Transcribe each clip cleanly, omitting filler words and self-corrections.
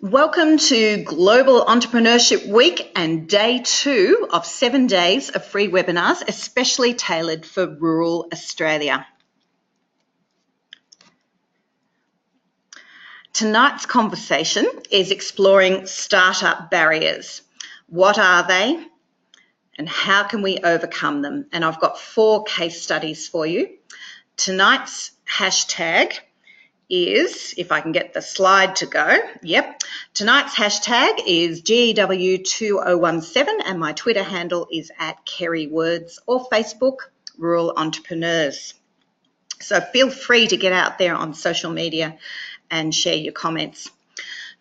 Welcome to Global Entrepreneurship Week and day 2 of 7 days of free webinars, especially tailored for rural Australia. Tonight's conversation is exploring startup barriers. What are they and how can we overcome them? And I've got 4 case studies for you. Tonight's hashtag is, if I can get the slide to go, tonight's hashtag is GEW2017 and my Twitter handle is @KerryWords or Facebook, Rural Entrepreneurs. So feel free to get out there on social media and share your comments.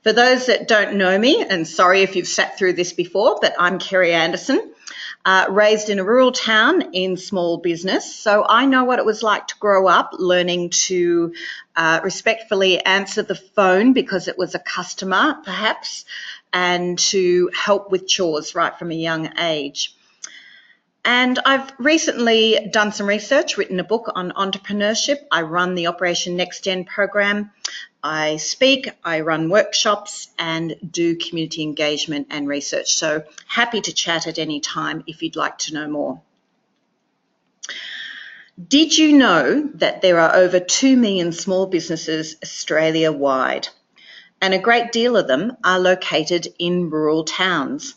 For those that don't know me, and sorry if you've sat through this before, but I'm Kerry Anderson, raised in a rural town in small business. So I know what it was like to grow up learning to respectfully answer the phone because it was a customer perhaps, and to help with chores right from a young age. And I've recently done some research, written a book on entrepreneurship. I run the Operation Next Gen program. I speak, I run workshops and do community engagement and research. So happy to chat at any time if you'd like to know more. Did you know that there are over 2 million small businesses Australia-wide? And a great deal of them are located in rural towns.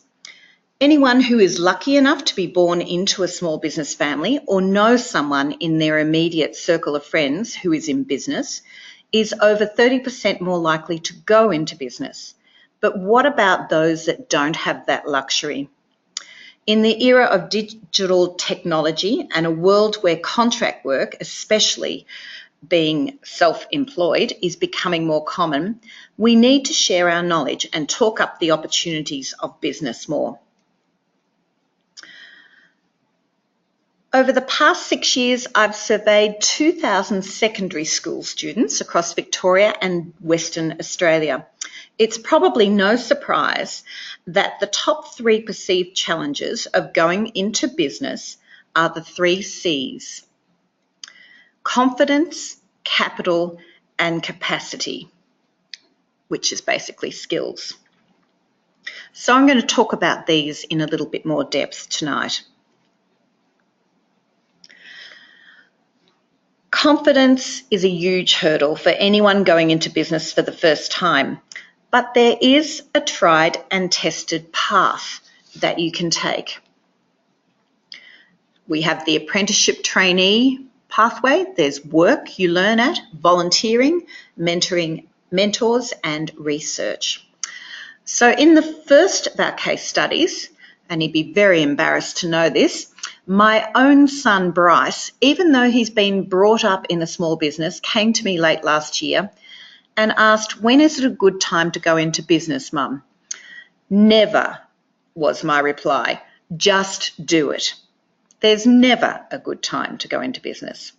Anyone who is lucky enough to be born into a small business family or knows someone in their immediate circle of friends who is in business is over 30% more likely to go into business. But what about those that don't have that luxury? In the era of digital technology and a world where contract work, especially being self-employed, is becoming more common, we need to share our knowledge and talk up the opportunities of business more. Over the past 6 years, I've surveyed 2,000 secondary school students across Victoria and Western Australia. It's probably no surprise that the top 3 perceived challenges of going into business are the 3 C's: confidence, capital, and capacity, which is basically skills. So I'm going to talk about these in a little bit more depth tonight. Confidence is a huge hurdle for anyone going into business for the first time, but there is a tried and tested path that you can take. We have the apprenticeship trainee pathway. There's work you learn at, volunteering, mentoring, mentors, and research. So in the first of our case studies, and you'd be very embarrassed to know this, my own son, Bryce, even though he's been brought up in a small business, came to me late last year and asked, "When is it a good time to go into business, Mum?" Never, was my reply. Just do it. There's never a good time to go into business.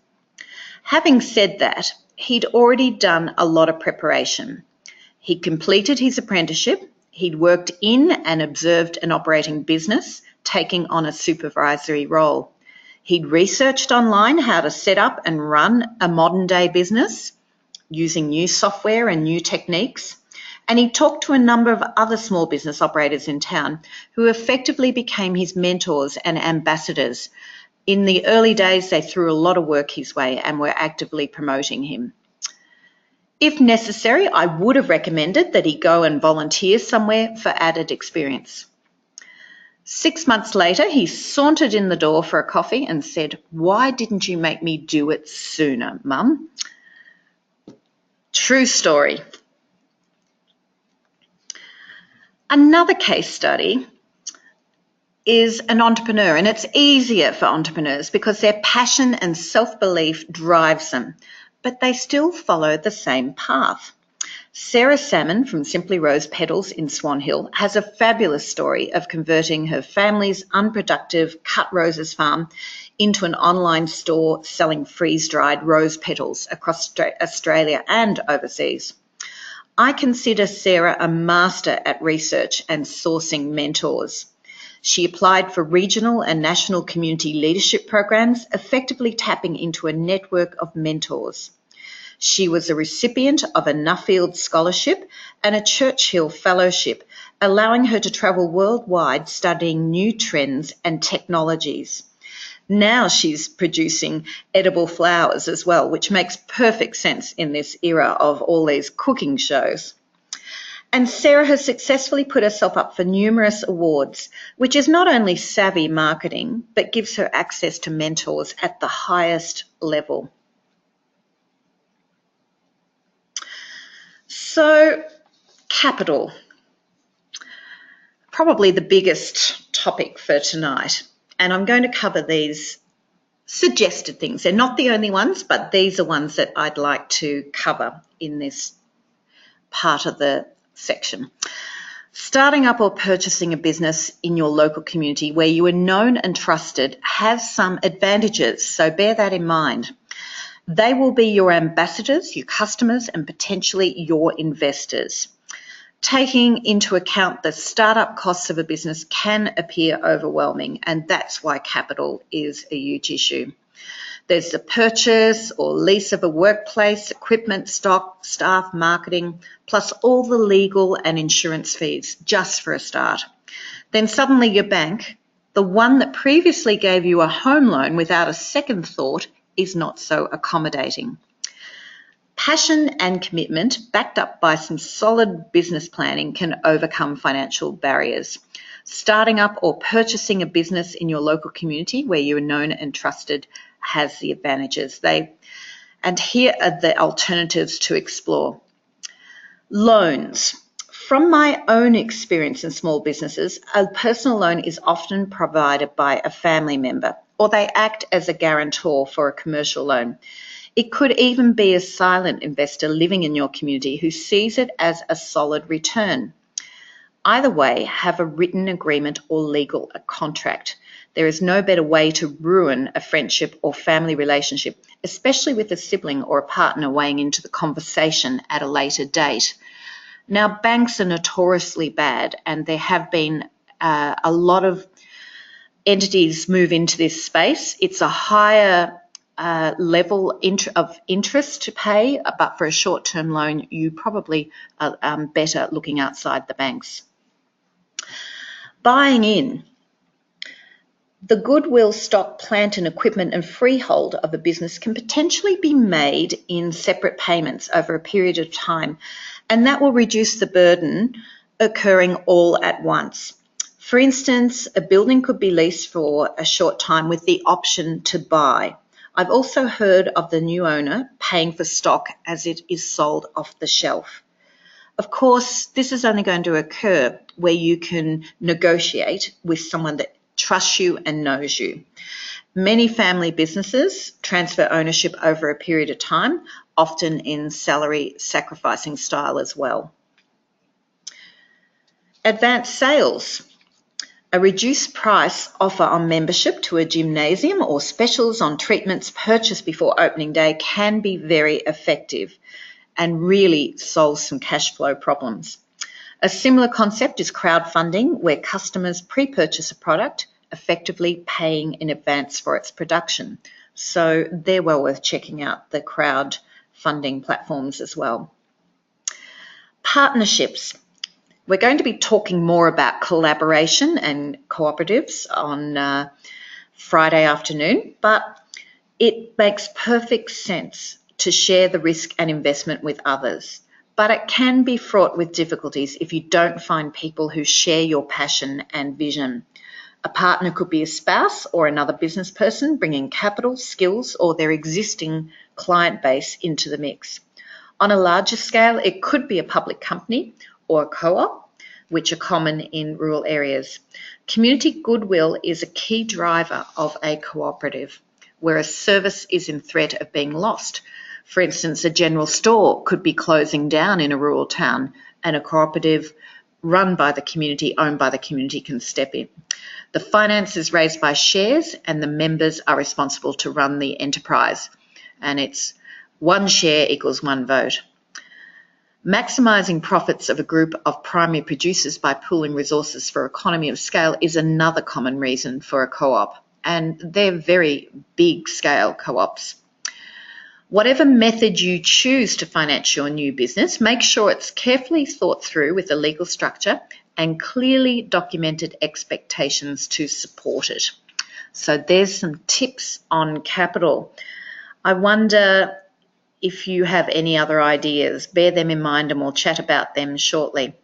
Having said that, he'd already done a lot of preparation. He'd completed his apprenticeship. He'd worked in and observed an operating business, taking on a supervisory role. He'd researched online how to set up and run a modern-day business using new software and new techniques. And he talked to a number of other small business operators in town who effectively became his mentors and ambassadors. In the early days, they threw a lot of work his way and were actively promoting him. If necessary, I would have recommended that he go and volunteer somewhere for added experience. 6 months later, he sauntered in the door for a coffee and said, "Why didn't you make me do it sooner, Mum?" True story. Another case study is an entrepreneur, and it's easier for entrepreneurs because their passion and self-belief drives them, but they still follow the same path. Sarah Salmon from Simply Rose Petals in Swan Hill has a fabulous story of converting her family's unproductive cut roses farm into an online store selling freeze-dried rose petals across Australia and overseas. I consider Sarah a master at research and sourcing mentors. She applied for regional and national community leadership programs, effectively tapping into a network of mentors. She was a recipient of a Nuffield Scholarship and a Churchill Fellowship, allowing her to travel worldwide studying new trends and technologies. Now she's producing edible flowers as well, which makes perfect sense in this era of all these cooking shows. And Sarah has successfully put herself up for numerous awards, which is not only savvy marketing, but gives her access to mentors at the highest level. So, capital. Probably the biggest topic for tonight. And I'm going to cover these suggested things. They're not the only ones, but these are ones that I'd like to cover in this part of the section. Starting up or purchasing a business in your local community where you are known and trusted has some advantages, so bear that in mind. They will be your ambassadors, your customers, and potentially your investors. Taking into account the startup costs of a business can appear overwhelming, and that's why capital is a huge issue. There's the purchase or lease of a workplace, equipment, stock, staff, marketing, plus all the legal and insurance fees just for a start. Then suddenly your bank, the one that previously gave you a home loan without a second thought, is not so accommodating. Passion and commitment, backed up by some solid business planning, can overcome financial barriers. Starting up or purchasing a business in your local community where you are known and trusted has the advantages. And here are the alternatives to explore. Loans. From my own experience in small businesses, a personal loan is often provided by a family member, or they act as a guarantor for a commercial loan. It could even be a silent investor living in your community who sees it as a solid return. Either way, have a written agreement or legal contract. There is no better way to ruin a friendship or family relationship, especially with a sibling or a partner weighing into the conversation at a later date. Now, banks are notoriously bad, and there have been a lot of entities move into this space. It's a higher level of interest to pay, but for a short-term loan, you probably are better looking outside the banks. Buying in. The goodwill, stock, plant and equipment and freehold of a business can potentially be made in separate payments over a period of time, and that will reduce the burden occurring all at once. For instance, a building could be leased for a short time with the option to buy. I've also heard of the new owner paying for stock as it is sold off the shelf. Of course, this is only going to occur where you can negotiate with someone that trusts you and knows you. Many family businesses transfer ownership over a period of time, often in salary sacrificing style as well. Advanced sales. A reduced price offer on membership to a gymnasium or specials on treatments purchased before opening day can be very effective and really solves some cash flow problems. A similar concept is crowdfunding, where customers pre-purchase a product, effectively paying in advance for its production. So they're well worth checking out, the crowdfunding platforms as well. Partnerships. We're going to be talking more about collaboration and cooperatives on Friday afternoon, but it makes perfect sense to share the risk and investment with others. But it can be fraught with difficulties if you don't find people who share your passion and vision. A partner could be a spouse or another business person bringing capital, skills, or their existing client base into the mix. On a larger scale, it could be a public company or a co-op, which are common in rural areas. Community goodwill is a key driver of a cooperative, where a service is in threat of being lost. For instance, a general store could be closing down in a rural town, and a cooperative run by the community, owned by the community, can step in. The finance is raised by shares, and the members are responsible to run the enterprise. And it's one share equals one vote. Maximising profits of a group of primary producers by pooling resources for economy of scale is another common reason for a co-op, and they're very big scale co-ops. Whatever method you choose to finance your new business, make sure it's carefully thought through with a legal structure and clearly documented expectations to support it. So there's some tips on capital. I wonder if you have any other ideas. Bear them in mind and we'll chat about them shortly.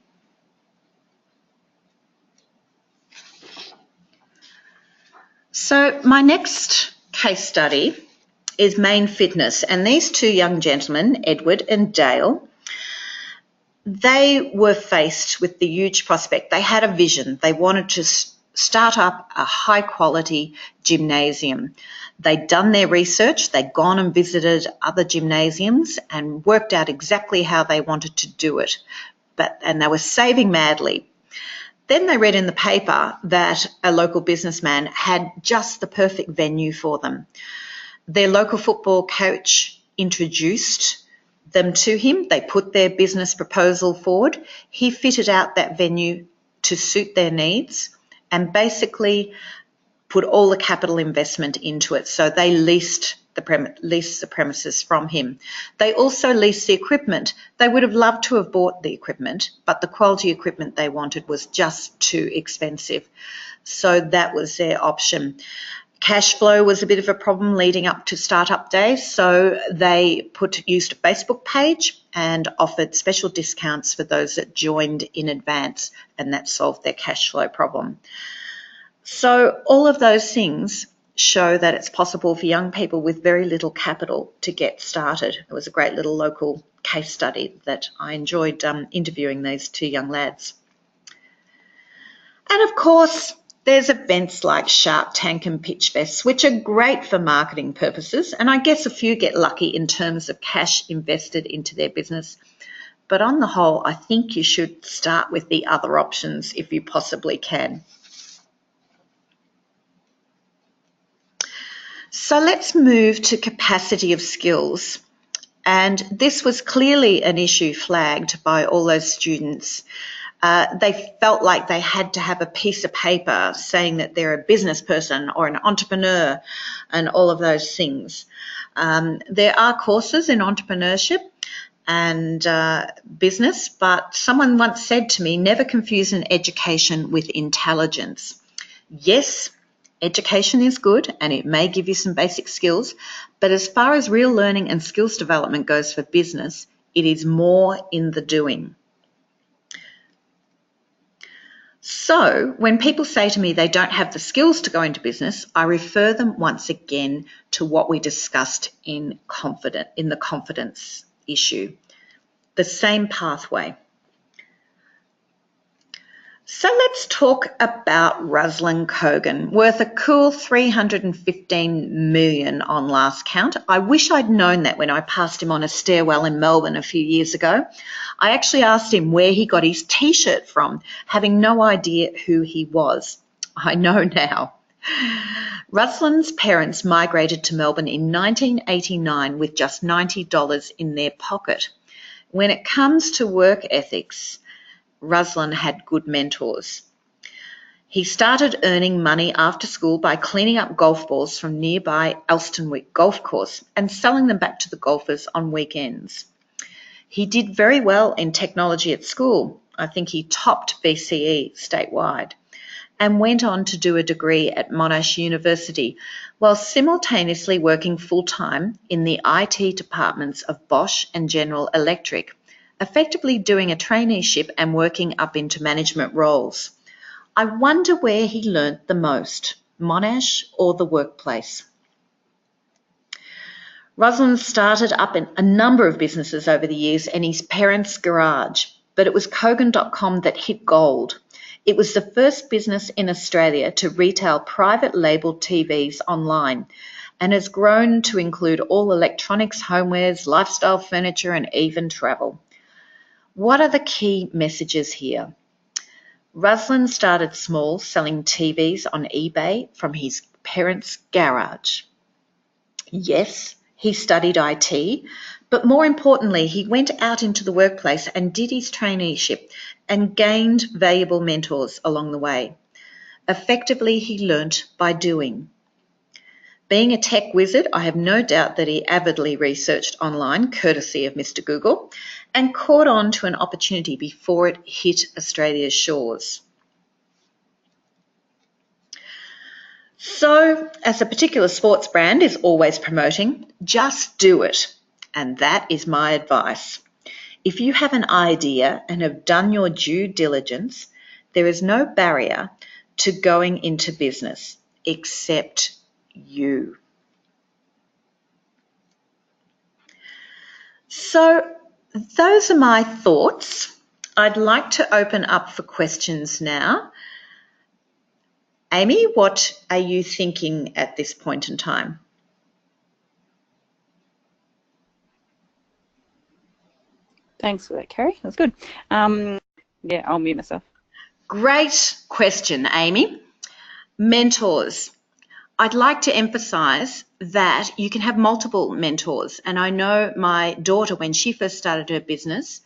So my next case study is Main Fitness, and these two young gentlemen, Edward and Dale, they were faced with the huge prospect. They had a vision. They wanted to start up a high-quality gymnasium. They'd done their research. They'd gone and visited other gymnasiums and worked out exactly how they wanted to do it. And they were saving madly. Then they read in the paper that a local businessman had just the perfect venue for them. Their local football coach introduced them to him. They put their business proposal forward. He fitted out that venue to suit their needs and basically put all the capital investment into it. So they leased the premises from him. They also leased the equipment. They would have loved to have bought the equipment, but the quality equipment they wanted was just too expensive. So that was their option. Cash flow was a bit of a problem leading up to startup day, so they used a Facebook page and offered special discounts for those that joined in advance, and that solved their cash flow problem. So all of those things show that it's possible for young people with very little capital to get started. It was a great little local case study that I enjoyed interviewing these two young lads. And of course, there's events like Shark Tank and Pitch Fest, which are great for marketing purposes, and I guess a few get lucky in terms of cash invested into their business. But on the whole, I think you should start with the other options if you possibly can. So let's move to capacity of skills. And this was clearly an issue flagged by all those students. They felt like they had to have a piece of paper saying that they're a business person or an entrepreneur and all of those things. There are courses in entrepreneurship and business, but someone once said to me, never confuse an education with intelligence. Yes, education is good and it may give you some basic skills, but as far as real learning and skills development goes for business, it is more in the doing. So when people say to me they don't have the skills to go into business, I refer them once again to what we discussed in the confidence issue, the same pathway. So let's talk about Ruslan Kogan, worth a cool $315 million on last count. I wish I'd known that when I passed him on a stairwell in Melbourne a few years ago. I actually asked him where he got his T-shirt from, having no idea who he was. I know now. Ruslan's parents migrated to Melbourne in 1989 with just $90 in their pocket. When it comes to work ethics, Ruslan had good mentors. He started earning money after school by cleaning up golf balls from nearby Elstonwick Golf Course and selling them back to the golfers on weekends. He did very well in technology at school. I think he topped BCE statewide and went on to do a degree at Monash University while simultaneously working full-time in the IT departments of Bosch and General Electric, effectively doing a traineeship and working up into management roles. I wonder where he learnt the most, Monash or the workplace. Ruslan started up a number of businesses over the years in his parents' garage, but it was Kogan.com that hit gold. It was the first business in Australia to retail private label TVs online and has grown to include all electronics, homewares, lifestyle furniture and even travel. What are the key messages here? Ruslan started small, selling TVs on eBay from his parents' garage. Yes, he studied IT, but more importantly, he went out into the workplace and did his traineeship and gained valuable mentors along the way. Effectively, he learnt by doing. Being a tech wizard, I have no doubt that he avidly researched online, courtesy of Mr. Google, and caught on to an opportunity before it hit Australia's shores. So, as a particular sports brand is always promoting, just do it. And that is my advice. If you have an idea and have done your due diligence, there is no barrier to going into business except you. So those are my thoughts. I'd like to open up for questions now. Amy, what are you thinking at this point in time? Thanks for that, Kerry. That's good. Yeah, I'll mute myself. Great question, Amy. Mentors. I'd like to emphasise that you can have multiple mentors. And I know my daughter, when she first started her business,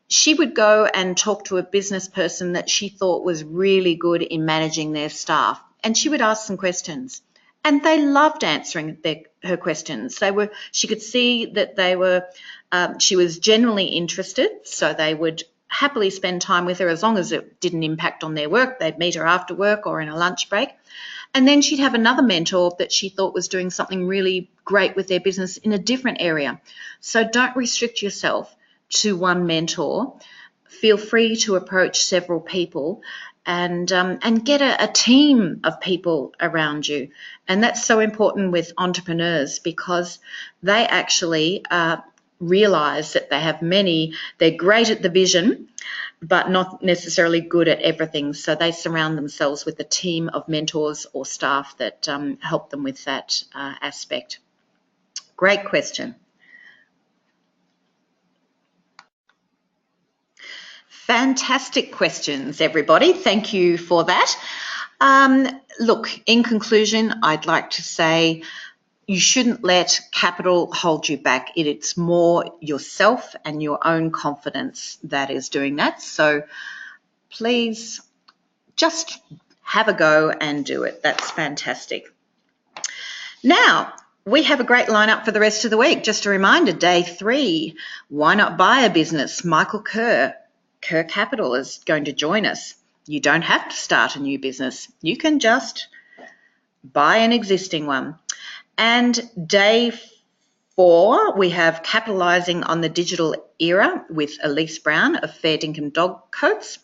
she would go and talk to a business person that she thought was really good in managing their staff. And she would ask some questions. And they loved answering her questions. She could see that she was genuinely interested, so they would happily spend time with her as long as it didn't impact on their work. They'd meet her after work or in a lunch break. And then she'd have another mentor that she thought was doing something really great with their business in a different area. So don't restrict yourself to one mentor. Feel free to approach several people and get a team of people around you. And that's so important with entrepreneurs because they actually realise that they're great at the vision, but not necessarily good at everything. So they surround themselves with a team of mentors or staff that help them with that aspect. Great question. Fantastic questions, everybody. Thank you for that. Look, in conclusion, I'd like to say you shouldn't let capital hold you back. It's more yourself and your own confidence that is doing that. So please just have a go and do it. That's fantastic. Now, we have a great lineup for the rest of the week. Just a reminder, day 3, why not buy a business? Michael Kerr Capital is going to join us. You don't have to start a new business. You can just buy an existing one. And day 4, we have Capitalising on the Digital Era with Elise Brown of Fair Dinkum Dog Coats.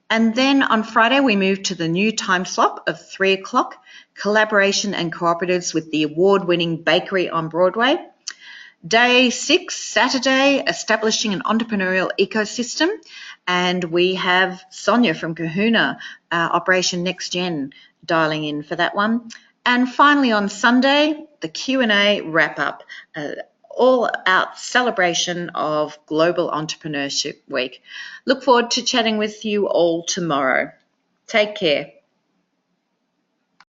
And then on Friday, we move to the new time slot of 3 o'clock, Collaboration and Cooperatives with the award-winning Bakery on Broadway. Day 6, Saturday, Establishing an Entrepreneurial Ecosystem. And we have Sonia from Kahuna, Operation Next Gen, dialing in for that one. And finally on Sunday, the Q&A wrap-up, all-out celebration of Global Entrepreneurship Week. Look forward to chatting with you all tomorrow. Take care.